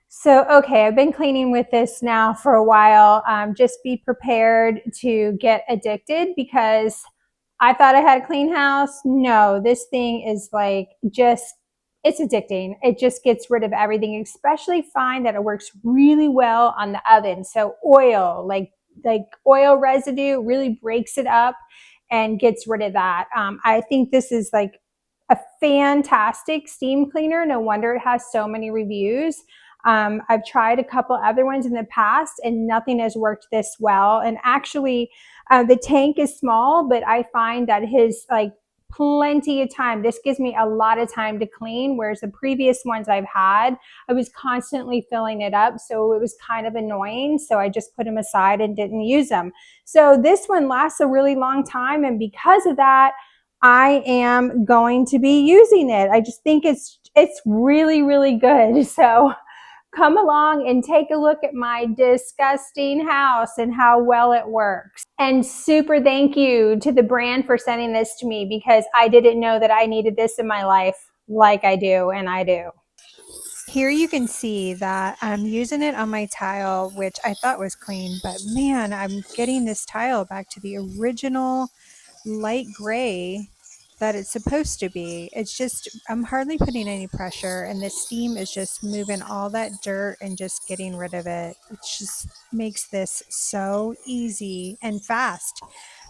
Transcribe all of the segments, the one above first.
So, okay, I've been cleaning with this now for a while. Just be prepared to get addicted because I thought I had a clean house. No, this thing is like just, it's addicting. It just gets rid of everything, especially find that it works really well on the oven. So oil, like oil residue really breaks it up and gets rid of that. I think this is like a fantastic steam cleaner. No wonder it has so many reviews. I've tried a couple other ones in the past and nothing has worked this well. And actually, the tank is small, but I find that his like plenty of time. This gives me a lot of time to clean, whereas the previous ones I've had, I was constantly filling it up. So it was kind of annoying. So I just put them aside and didn't use them. So this one lasts a really long time. And because of that, I am going to be using it. I just think it's really, really good. So come along and take a look at my disgusting house and how well it works. And super thank you to the brand for sending this to me because I didn't know that I needed this in my life like I do, and I do. Here you can see that I'm using it on my tile, which I thought was clean, but man, I'm getting this tile back to the original light gray that it's supposed to be. It's just, I'm hardly putting any pressure and the steam is just moving all that dirt and just getting rid of it. It just makes this so easy and fast.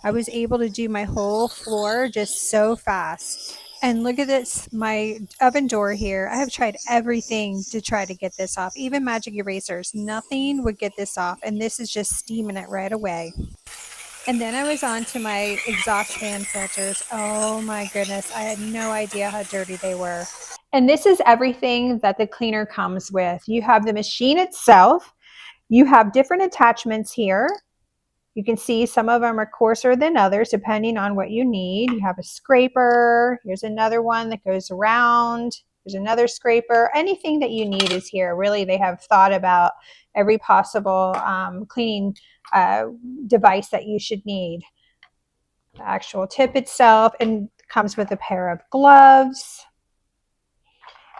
I was able to do my whole floor just so fast. And look at this, my oven door here. I have tried everything to try to get this off, even magic erasers. Nothing would get this off, and this is just steaming it right away. And then I was on to my exhaust fan filters. Oh my goodness, I had no idea how dirty they were. And this is everything that the cleaner comes with. You have the machine itself. You have different attachments here. You can see some of them are coarser than others depending on what you need. You have a scraper. Here's another one that goes around. There's another scraper. Anything that you need is here. Really, they have thought about every possible cleaning device that you should need. The actual tip itself and comes with a pair of gloves.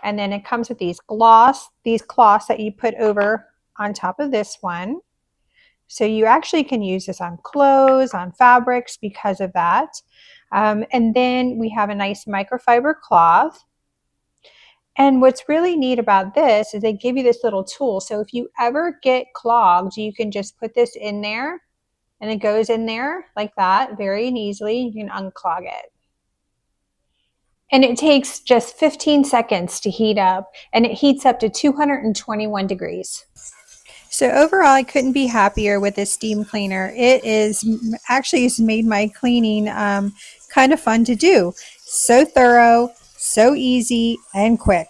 And then it comes with these cloths that you put over on top of this one. So you actually can use this on clothes, on fabrics because of that. And then we have a nice microfiber cloth. And what's really neat about this is they give you this little tool. So if you ever get clogged, you can just put this in there and it goes in there like that very easily. You can unclog it. And it takes just 15 seconds to heat up, and it heats up to 221 degrees. So overall, I couldn't be happier with this steam cleaner. It is actually has made my cleaning kind of fun to do. So thorough, so easy, and quick.